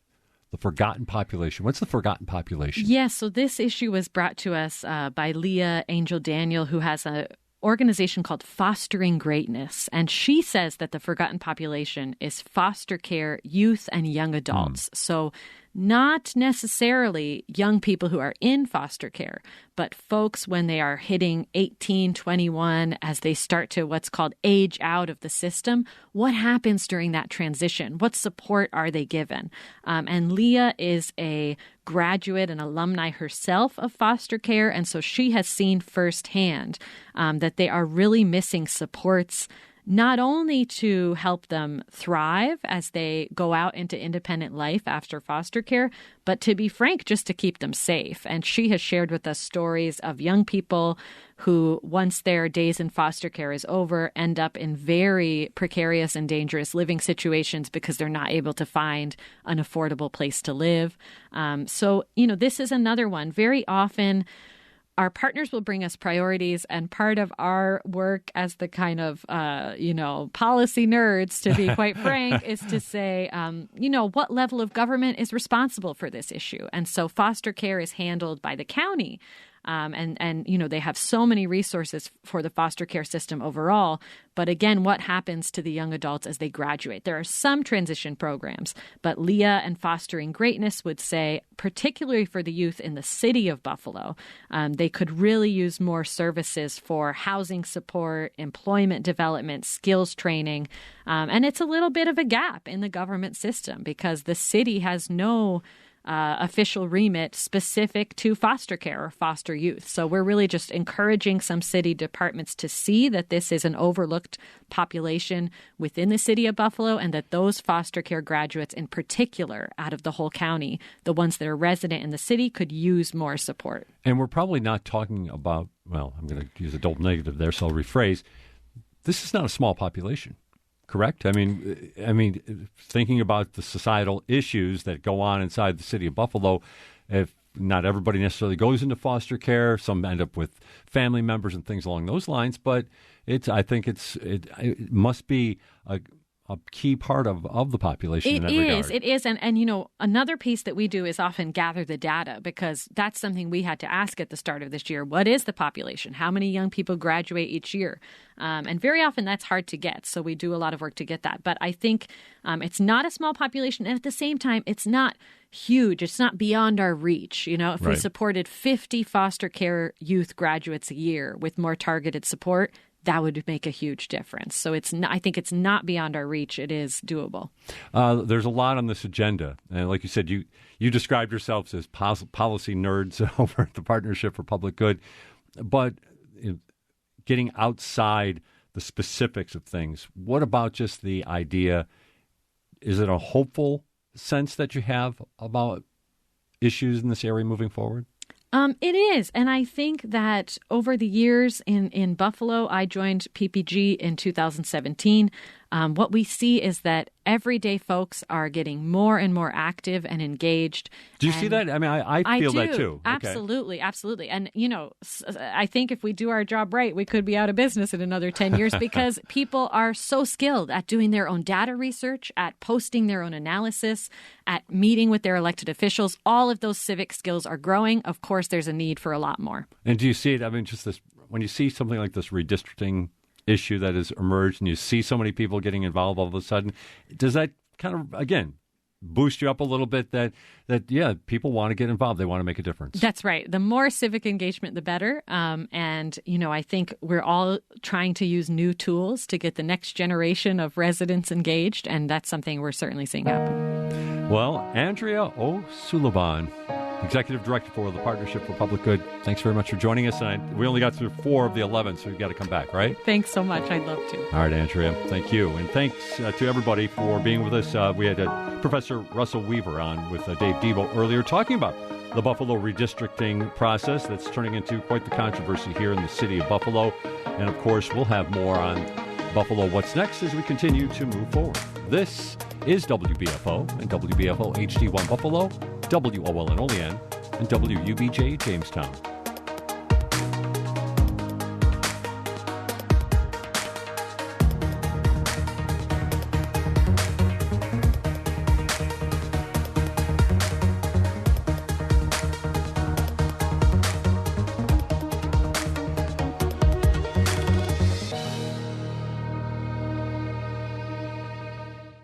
The forgotten population. What's the forgotten population? Yes, so this issue was brought to us by Leah Angel Daniel, who has an organization called Fostering Greatness. And she says that the forgotten population is foster care, youth, and young adults. So not necessarily young people who are in foster care, but folks when they are hitting 18, 21, as they start to what's called age out of the system. What happens during that transition? What support are they given? And Leah is a graduate and alumni herself of foster care, and so she has seen firsthand that they are really missing supports, not only to help them thrive as they go out into independent life after foster care, but to be frank, just to keep them safe. And she has shared with us stories of young people who, once their days in foster care is over, end up in very precarious and dangerous living situations because they're not able to find an affordable place to live. So, this is another one. Very often, our partners will bring us priorities, and part of our work as the kind of, policy nerds, to be quite frank, is to say, what level of government is responsible for this issue? And so foster care is handled by the county. And they have so many resources for the foster care system overall. But again, what happens to the young adults as they graduate? There are some transition programs, but Leah and Fostering Greatness would say, particularly for the youth in the city of Buffalo, they could really use more services for housing support, employment development, skills training. And it's a little bit of a gap in the government system because the city has no official remit specific to foster care or foster youth. So we're really just encouraging some city departments to see that this is an overlooked population within the city of Buffalo, and that those foster care graduates in particular out of the whole county, the ones that are resident in the city, could use more support. And we're probably not talking about, well, I'm going to use a double negative there, so I'll rephrase. This is not a small population. Correct? I mean, thinking about the societal issues that go on inside the city of Buffalo, if not everybody necessarily goes into foster care, some end up with family members and things along those lines. But I think it must be a key part of the population in that regard. It is. And another piece that we do is often gather the data, because that's something we had to ask at the start of this year. What is the population? How many young people graduate each year? And very often that's hard to get. So we do a lot of work to get that. But I think it's not a small population. And at the same time, it's not huge. It's not beyond our reach. If we supported 50 foster care youth graduates a year with more targeted support, that would make a huge difference. So I think it's not beyond our reach. It is doable. There's a lot on this agenda. And like you said, you described yourselves as policy nerds over at the Partnership for Public Good. But getting outside the specifics of things, what about just the idea? Is it a hopeful sense that you have about issues in this area moving forward? It is. And I think that over the years in Buffalo, I joined PPG in 2017. What we see is that everyday folks are getting more and more active and engaged. Do you see that? I mean, I feel that too. Absolutely. Okay. Absolutely. And, I think if we do our job right, we could be out of business in another 10 years because people are so skilled at doing their own data research, at posting their own analysis, at meeting with their elected officials. All of those civic skills are growing. Of course, there's a need for a lot more. And do you see it? I mean, just this, when you see something like this redistricting issue that has emerged and you see so many people getting involved all of a sudden, does that kind of, again, boost you up a little bit that people want to get involved, they want to make a difference? That's right. The more civic engagement, the better. And I think we're all trying to use new tools to get the next generation of residents engaged, and that's something we're certainly seeing happen. Well, Andrea Ó Súilleabháin, Executive Director for the Partnership for Public Good. Thanks very much for joining us. And we only got through 4 of the 11, so you've got to come back, right? Thanks so much. I'd love to. All right, Andrea. Thank you. And thanks to everybody for being with us. We had Professor Russell Weaver on with Dave Debo earlier talking about the Buffalo redistricting process that's turning into quite the controversy here in the city of Buffalo. And, of course, we'll have more on Buffalo What's Next as we continue to move forward. This is WBFO and WBFO HD1 Buffalo, WOLN Olean, and WUBJ Jamestown.